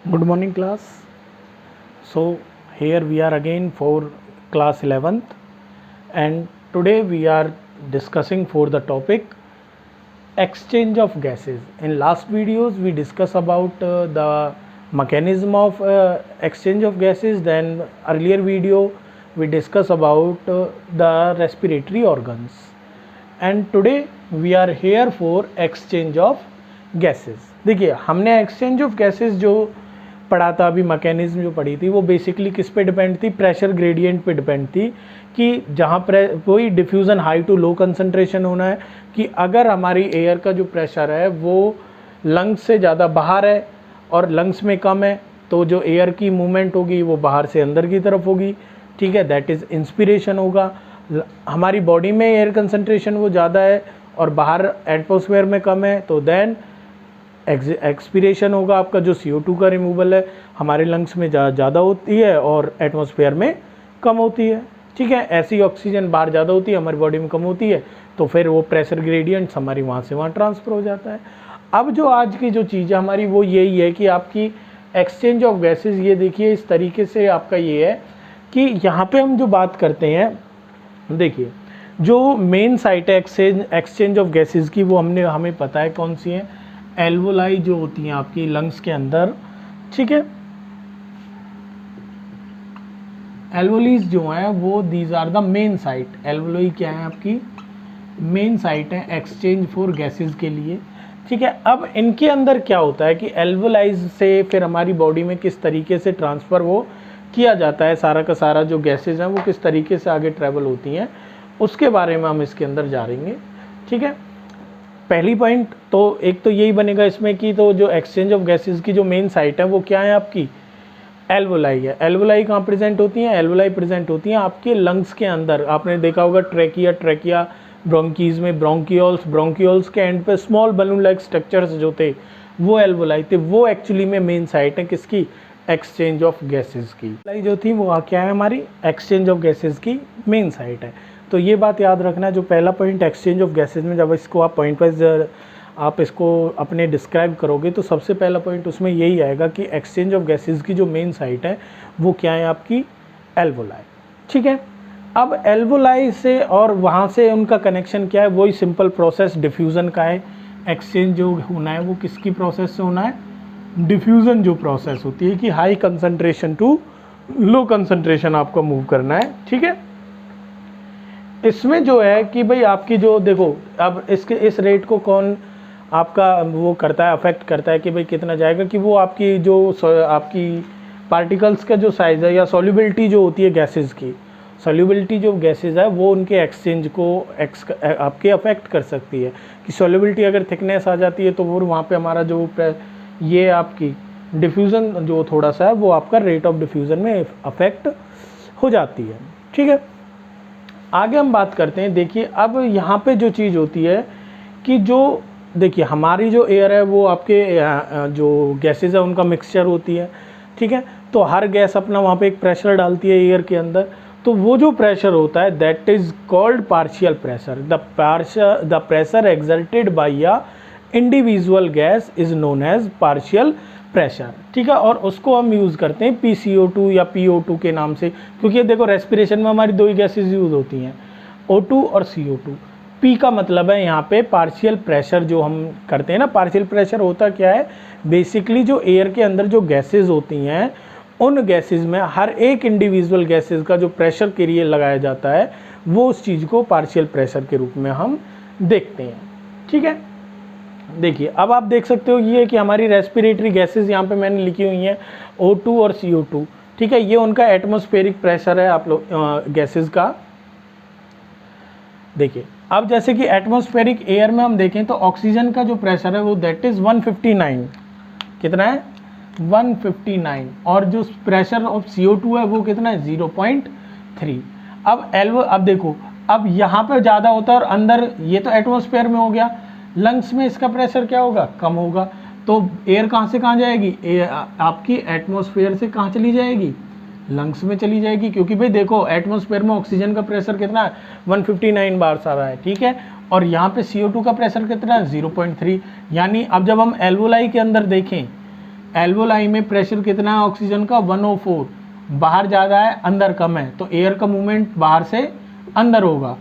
Good morning class. So here we are again for class 11th and today we are discussing for the topic exchange of gases. In last videos we discuss about the mechanism of exchange of gases, then earlier video we discuss about the respiratory organs, and today we are here for exchange of gases. देखिए हमने exchange of gases जो पढ़ा था अभी, mechanism जो पढ़ी थी वो बेसिकली किस पे डिपेंड थी, प्रेशर ग्रेडियंट पे डिपेंड थी कि जहाँ कोई diffusion high to low concentration होना है कि अगर हमारी एयर का जो प्रेशर है वो लंग्स से ज़्यादा बाहर है और लंग्स में कम है तो जो एयर की मूवमेंट होगी वो बाहर से अंदर की तरफ होगी, ठीक है, दैट इज़ इंस्पिरेशन होगा। हमारी बॉडी में एयर कंसंट्रेशन वो ज़्यादा है और बाहर एटमॉस्फेयर में कम है तो देन एक्सपीरेशन होगा, आपका जो CO2 का रिमूवल है हमारे लंग्स में ज़्यादा होती है और एटमॉस्फेयर में कम होती है, ठीक है। ऐसी ऑक्सीजन बाहर ज़्यादा होती है, हमारी बॉडी में कम होती है तो फिर वो प्रेशर ग्रेडियंट्स हमारी वहाँ से वहाँ ट्रांसफ़र हो जाता है। अब जो आज की जो चीज़ है हमारी वो यही है कि आपकी एक्सचेंज ऑफ गैसेज, ये देखिए इस तरीके से आपका ये है कि यहाँ पे हम जो बात करते हैं, देखिए जो मेन साइट है एक्सचेंज ऑफ गैसेज की वो हमें पता है कौन सी है, एल्वोलाई जो होती हैं आपकी लंग्स के अंदर, ठीक है। एल्वोलीज जो हैं वो these are the main site. Alveoli क्या है आपकी मेन साइट है एक्सचेंज फॉर गैसेस के लिए, ठीक है। अब इनके अंदर क्या होता है कि एल्वोलाइज से फिर हमारी बॉडी में किस तरीके से ट्रांसफ़र वो किया जाता है, सारा का सारा जो गैसेज हैं वो किस तरीके से आगे ट्रैवल होती हैं उसके बारे में हम इसके अंदर जानेंगे, ठीक है। पहली पॉइंट तो एक तो यही बनेगा इसमें कि तो जो एक्सचेंज ऑफ गैसेस की जो मेन साइट है वो क्या है आपकी एल्वोलाई है। एल्वोलाई कहाँ प्रेजेंट होती हैं, एल्वोलाई प्रेजेंट होती हैं आपके लंग्स के अंदर। आपने देखा होगा ट्रैकिया ब्रोंकीज में ब्रोंकियोल्स के एंड पे स्मॉल बलून लाइक स्ट्रक्चर्स जो थे वो एल्वोलाई थे, वो एक्चुअली में मेन साइट है किसकी, एक्सचेंज ऑफ गैसेज की। जो थी वो क्या है हमारी एक्सचेंज ऑफ गैसेज की मेन साइट है। तो ये बात याद रखना, जो पहला पॉइंट एक्सचेंज ऑफ गैसेज में जब इसको आप पॉइंट वाइज आप इसको अपने डिस्क्राइब करोगे तो सबसे पहला पॉइंट उसमें यही आएगा कि एक्सचेंज ऑफ गैसेज की जो मेन साइट है वो क्या है आपकी एल्वोलाई, ठीक है। अब एल्वोलाई से और वहाँ से उनका कनेक्शन क्या है, वही सिंपल प्रोसेस डिफ्यूज़न का है। एक्सचेंज जो होना है वो किसकी प्रोसेस से होना है, डिफ्यूज़न जो प्रोसेस होती है कि high concentration to low concentration आपको मूव करना है, ठीक है। इसमें जो है कि भाई आपकी जो देखो अब इस रेट को कौन आपका वो करता है, अफेक्ट करता है कि भाई कितना जाएगा, कि वो आपकी जो आपकी पार्टिकल्स का जो साइज़ है या सॉल्युबिलिटी जो होती है गैसेस की, सॉल्युबिलिटी जो गैसेस है वो उनके एक्सचेंज को आपके अफेक्ट कर सकती है कि सॉल्युबिलिटी अगर थिकनेस आ जाती है तो वो वहाँ पे हमारा जो ये आपकी डिफ्यूज़न जो थोड़ा सा है वो आपका रेट ऑफ डिफ्यूज़न में अफेक्ट हो जाती है, ठीक है। आगे हम बात करते हैं। देखिए अब यहाँ पे जो चीज़ होती है कि जो देखिए हमारी जो एयर है वो आपके जो गैसेज है उनका मिक्सचर होती है, ठीक है। तो हर गैस अपना वहाँ पे एक प्रेशर डालती है एयर के अंदर, तो वो जो प्रेशर होता है that is called partial pressure. The pressure exerted by a individual gas is known as partial pressure, ठीक है। और उसको हम यूज़ करते हैं PCO2 या PO2 के नाम से, क्योंकि देखो रेस्पिरेशन में हमारी दो ही गैसेज यूज़ होती हैं, O2 और CO2। P का मतलब है यहाँ पे पार्शियल प्रेशर जो हम करते हैं ना। पार्शियल प्रेशर होता क्या है, बेसिकली जो एयर के अंदर जो गैसेज होती हैं उन गैसेज में हर एक इंडिविजुअल गैसेज का जो प्रेशर के लिए लगाया जाता है वो उस चीज़ को पार्शियल प्रेशर के रूप में हम देखते हैं, ठीक है। देखिए अब आप देख सकते हो ये कि हमारी रेस्पिरेटरी गैसेस यहाँ पे मैंने लिखी हुई हैं O2 और CO2, ठीक है। ये उनका एटमॉस्फेरिक प्रेशर है आप लोग गैसेस का। देखिए अब जैसे कि एटमॉस्फेरिक एयर में हम देखें तो ऑक्सीजन का जो प्रेशर है वो दैट इज़ 159, कितना है 159, और जो प्रेशर ऑफ CO2 है वो कितना है 0.3। अब देखो अब यहाँ पे ज़्यादा होता है और अंदर ये तो एटमॉस्फेयर में हो गया, लंग्स में इसका प्रेशर क्या होगा, कम होगा। तो एयर कहाँ से कहाँ जाएगी, आपकी एटमॉस्फेयर से कहाँ चली जाएगी, लंग्स में चली जाएगी, क्योंकि भाई देखो एटमॉस्फेयर में ऑक्सीजन का प्रेशर कितना है 159 बार आ रहा है, ठीक है। और यहाँ पे CO2 का प्रेशर कितना है 0.3। यानी अब जब हम एल्वोलाई के अंदर देखें एल्वोलाई में प्रेशर कितना है ऑक्सीजन का 104, बाहर ज़्यादा है अंदर कम है, तो एयर का मूवमेंट बाहर से अंदर होगा।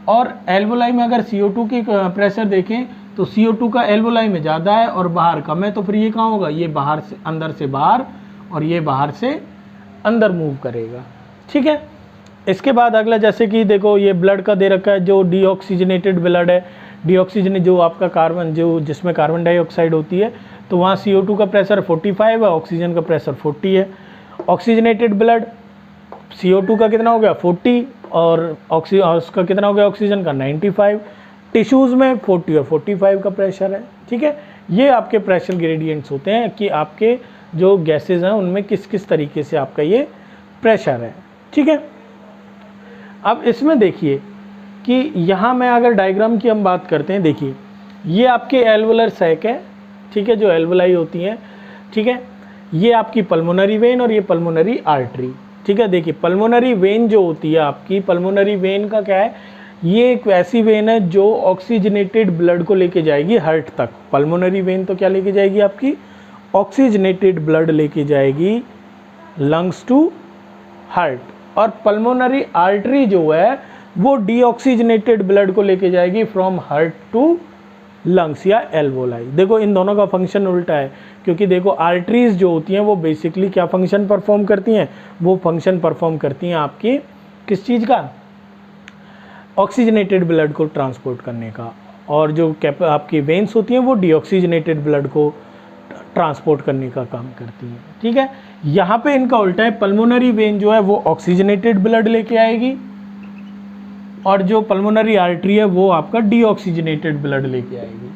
और एल्वोलाई में अगर CO2 की प्रेशर देखें तो CO2 का एल्वोलाई में ज़्यादा है और बाहर कम है, तो फिर ये कहाँ होगा, ये बाहर से अंदर से बाहर और ये बाहर से अंदर मूव करेगा। ठीक है, इसके बाद अगला जैसे कि देखो ये ब्लड का दे रखा है, जो डीऑक्सीजनेटेड ब्लड है, डीऑक्सीजन जो आपका कार्बन जो जिसमें कार्बन डाइऑक्साइड होती है, तो वहाँ CO2 का प्रेशर 45 है, ऑक्सीजन का प्रेशर 40 है। ऑक्सीजनेटेड ब्लड CO2 का कितना हो गया 40 और उसका कितना हो गया ऑक्सीजन का 95। टिश्यूज़ में 40 और 45 का प्रेशर है। ठीक है, ये आपके प्रेशर ग्रेडियंट्स होते हैं कि आपके जो गैसेज हैं उनमें किस किस तरीके से आपका ये प्रेशर है। ठीक है, अब इसमें देखिए कि यहाँ मैं अगर डायग्राम की हम बात करते हैं, देखिए ये आपके एल्वुलर सैक है। ठीक है, जो एल्वुलाई होती हैं। ठीक है, ये आपकी पल्मोनरी वेन और ये पल्मोनरी आर्टरी। ठीक है, देखिए पल्मोनरी वेन जो होती है आपकी, पल्मोनरी वेन का क्या है, ये एक ऐसी वेन है जो ऑक्सीजनेटेड ब्लड को लेके जाएगी हार्ट तक। पल्मोनरी वेन तो क्या लेके जाएगी आपकी, ऑक्सीजनेटेड ब्लड लेके जाएगी लंग्स टू हार्ट। और पल्मोनरी आर्टरी जो है वो डीऑक्सीजनेटेड ब्लड को लेके जाएगी फ्रॉम हार्ट टू लंग्स या एल्वोलाई। देखो इन दोनों का फंक्शन उल्टा है, क्योंकि देखो आर्टरीज जो होती हैं वो बेसिकली क्या फंक्शन परफॉर्म करती हैं, वो फंक्शन परफॉर्म करती हैं आपकी किस चीज़ का, ऑक्सीजनेटेड ब्लड को ट्रांसपोर्ट करने का। और जो आपकी वेन्स होती हैं वो डीऑक्सीजनेटेड ब्लड को ट्रांसपोर्ट करने का काम करती हैं। ठीक है, यहाँ पे इनका उल्टा है, पल्मोनरी वेन जो है वो ऑक्सीजनेटेड ब्लड लेके आएगी और जो पल्मोनरी आर्टरी है वो आपका डीऑक्सीजनेटेड ब्लड लेके आएगी।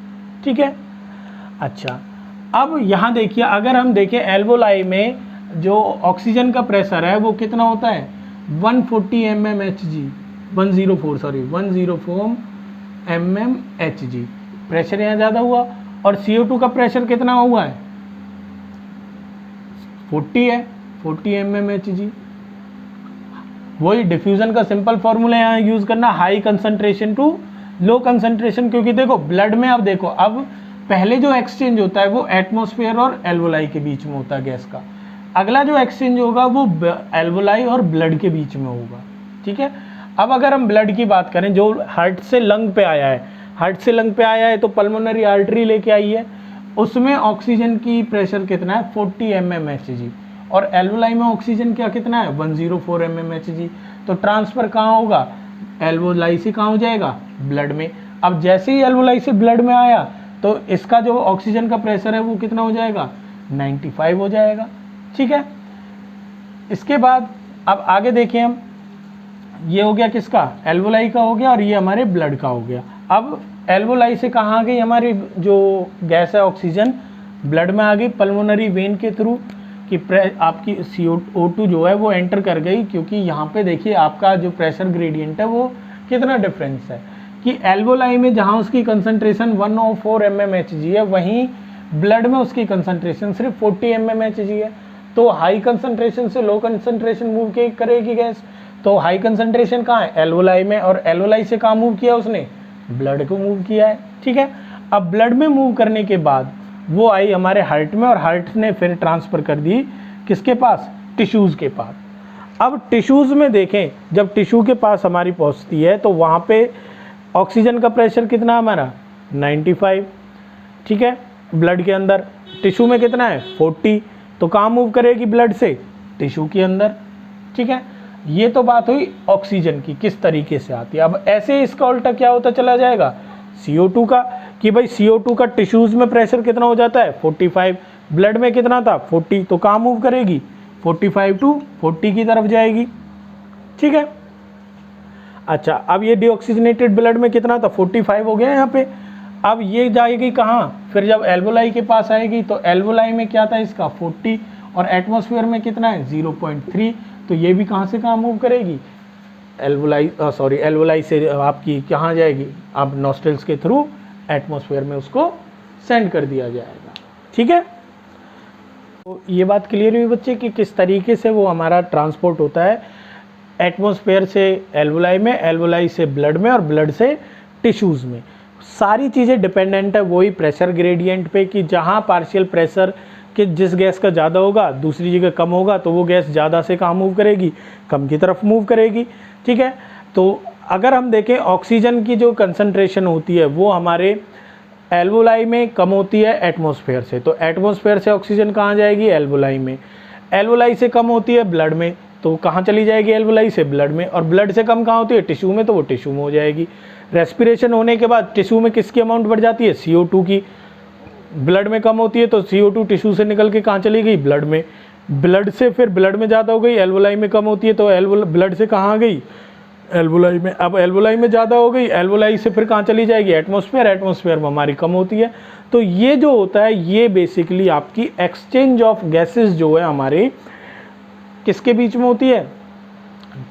ठीक है, अच्छा अब यहाँ देखिए, अगर हम देखें एल्वोलाई में जो ऑक्सीजन का प्रेशर है वो कितना होता है 140 mmHg, 104 mmHg प्रेशर यहाँ ज़्यादा हुआ। और CO2 का प्रेशर कितना हुआ है 40 है, 40 mmHg। वही डिफ्यूजन का सिंपल फॉर्मूला यहाँ यूज़ करना, high concentration to low concentration. क्योंकि देखो ब्लड में, अब देखो अब पहले जो एक्सचेंज होता है वो एटमॉस्फेयर और एल्वोलाई के बीच में होता है गैस का, अगला जो एक्सचेंज होगा वो एल्वोलाई और ब्लड के बीच में होगा। ठीक है, अब अगर हम ब्लड की बात करें जो हार्ट से लंग पे आया है, हार्ट से लंग पे आया है तो पल्मोनरी आर्टरी लेके आई है, उसमें ऑक्सीजन की प्रेशर कितना है 40 mmHg और एल्वोलाई में ऑक्सीजन क्या कितना है 104 mmHg। तो ट्रांसफ़र कहाँ होगा, एल्वोलाई से कहाँ हो जाएगा, ब्लड में। अब जैसे ही एल्वोलाई से ब्लड में आया तो इसका जो ऑक्सीजन का प्रेशर है वो कितना हो जाएगा 95 हो जाएगा। ठीक है, इसके बाद अब आगे देखें हम, ये हो गया किसका, एल्वोलाई का हो गया और ये हमारे ब्लड का हो गया। अब एल्वोलाई से कहाँ आ गई हमारी जो गैस है ऑक्सीजन, ब्लड में आ गई पल्मोनरी वेन के थ्रू कि आपकी CO2 जो है वो एंटर कर गई। क्योंकि यहाँ पे देखिए आपका जो प्रेशर ग्रेडियंट है वो कितना डिफरेंस है कि एल्वोलाई में जहाँ उसकी कंसंट्रेशन 104 mmHg है, वहीं ब्लड में उसकी कंसंट्रेशन सिर्फ 40 mmHg है। तो हाई कंसंट्रेशन से लो कंसंट्रेशन मूव करेगी गैस। तो हाई कंसंट्रेशन कहाँ है, एल्वोलाई में, और एल्वोलाई से कहाँ मूव किया उसने, ब्लड को मूव किया है। ठीक है, अब ब्लड में मूव करने के बाद वो आई हमारे हार्ट में और हार्ट ने फिर ट्रांसफ़र कर दी किसके पास, टिश्यूज़ के पास। अब टिश्यूज़ में देखें, जब टिश्यू के पास हमारी पहुंचती है तो वहाँ पे ऑक्सीजन का प्रेशर कितना हमारा 95। ठीक है, ब्लड के अंदर, टिश्यू में कितना है 40। तो कहाँ मूव करेगी ब्लड से, टिश्यू के अंदर। ठीक है, ये तो बात हुई ऑक्सीजन की किस तरीके से आती है। अब ऐसे इसका उल्टा क्या होता चला जाएगा CO2 का, कि भाई CO2 का टिश्यूज़ में प्रेशर कितना हो जाता है 45, ब्लड में कितना था 40। तो कहाँ मूव करेगी 45 टू 40 की तरफ जाएगी। ठीक है, अच्छा अब ये डीऑक्सीजनेटेड ब्लड में कितना था 45 हो गया यहाँ पे। अब ये जाएगी कहाँ, फिर जब एल्वोलाई के पास आएगी तो एल्वोलाई में क्या था इसका 40 और एटमॉस्फेयर में कितना है 0.3। तो ये भी कहाँ से कहाँ मूव करेगी, एल्वोलाई से आपकी कहाँ जाएगी, अब नॉस्ट्रल्स के थ्रू एटमॉस्फेयर में उसको सेंड कर दिया जाएगा। ठीक है, तो ये बात क्लियर हुई बच्चे कि किस तरीके से वो हमारा ट्रांसपोर्ट होता है एटमॉस्फेयर से एल्वोलाई में, एल्वोलाई से ब्लड में और ब्लड से टिश्यूज़ में। सारी चीज़ें डिपेंडेंट है वही प्रेशर ग्रेडियंट पे कि जहाँ पार्शियल प्रेशर कि जिस गैस का ज़्यादा होगा दूसरी जगह कम होगा तो वो गैस ज़्यादा से कहाँ मूव करेगी, कम की तरफ मूव करेगी। ठीक है, तो अगर हम देखें ऑक्सीजन की जो कंसंट्रेशन होती है वो हमारे एल्वोलाई में कम होती है एटमॉस्फेयर से, तो एटमॉस्फेयर से ऑक्सीजन कहाँ जाएगी, एल्वोलाई में। एल्वोलाई से कम होती है ब्लड में, तो कहाँ चली जाएगी, एल्वोलाई से ब्लड में। और ब्लड से कम कहाँ होती है, टिश्यू में, तो वो टिश्यू में हो जाएगी। रेस्पिरेशन होने के बाद टिश्यू में किसकी अमाउंट बढ़ जाती है, CO2 की। ब्लड में कम होती है तो CO2 टिश्यू से निकल के कहाँ चली गई, ब्लड में। ब्लड से फिर ब्लड में ज़्यादा हो गई, एल्वोलाई में कम होती है तो ब्लड से कहाँ आ गई, एल्वोलाई में। अब एल्वोलाई में ज़्यादा हो गई, एल्वोलाई से फिर कहाँ चली जाएगी, एटमॉस्फेयर। एटमॉस्फेयर में हमारी कम होती है। तो ये जो होता है ये बेसिकली आपकी एक्सचेंज ऑफ गैसेस जो है हमारे किसके बीच में होती है,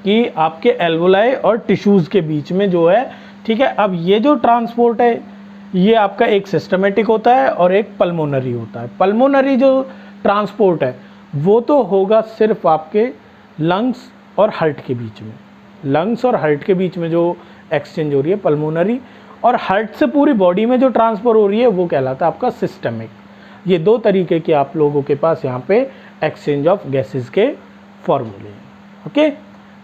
कि आपके एल्वोलाई और टिश्यूज़ के बीच में जो है। ठीक है, अब ये जो ट्रांसपोर्ट है ये आपका एक सिस्टमेटिक होता है और एक पल्मोनरी होता है। पल्मोनरी जो ट्रांसपोर्ट है वो तो होगा सिर्फ आपके लंग्स और हार्ट के बीच में, लंग्स और हार्ट के बीच में जो एक्सचेंज हो रही है पल्मोनरी, और हार्ट से पूरी बॉडी में जो ट्रांसफर हो रही है वो कहलाता है आपका सिस्टमिक। ये दो तरीके के आप लोगों के पास यहाँ पे एक्सचेंज ऑफ गैसेस के फॉर्मूले हैं। ओके,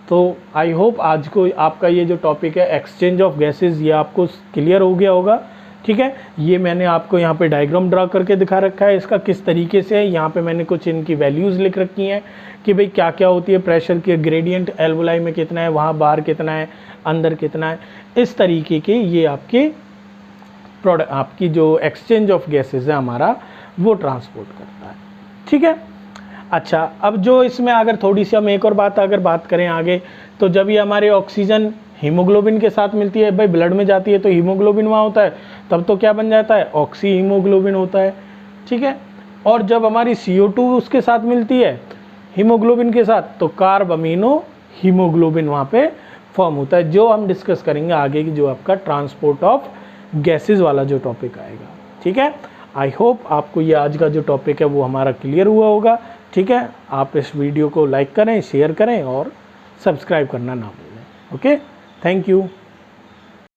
तो आई होप आज को आपका ये जो टॉपिक है एक्सचेंज ऑफ गैसेस ये आपको क्लियर हो गया होगा। ठीक है, ये मैंने आपको यहाँ पे डायग्राम ड्रा करके दिखा रखा है इसका किस तरीके से है। यहाँ पे मैंने कुछ इनकी वैल्यूज़ लिख रखी हैं कि भाई क्या क्या होती है, प्रेशर की ग्रेडियंट एल्वोलाई में कितना है, वहाँ बाहर कितना है, अंदर कितना है। इस तरीके के ये आपके प्रोडक्ट आपकी जो एक्सचेंज ऑफ गैसेस है हमारा वो ट्रांसपोर्ट करता है। ठीक है, अच्छा अब जो इसमें अगर थोड़ी सी हम एक और बात करें आगे, तो जब ये हमारे ऑक्सीजन हीमोग्लोबिन के साथ मिलती है, भाई ब्लड में जाती है तो हीमोग्लोबिन वहाँ होता है, तब तो क्या बन जाता है, ऑक्सी हीमोग्लोबिन होता है। ठीक है, और जब हमारी CO2 उसके साथ मिलती है हीमोग्लोबिन के साथ तो कार्ब अमीनो हीमोग्लोबिन वहाँ पे फॉर्म होता है, जो हम डिस्कस करेंगे आगे की जो आपका ट्रांसपोर्ट ऑफ गैसेस वाला जो टॉपिक आएगा। ठीक है, आई होप आपको ये आज का जो टॉपिक है वो हमारा क्लियर हुआ होगा। ठीक है, आप इस वीडियो को लाइक करें, शेयर करें और सब्सक्राइब करना ना भूलें। Okay, thank you.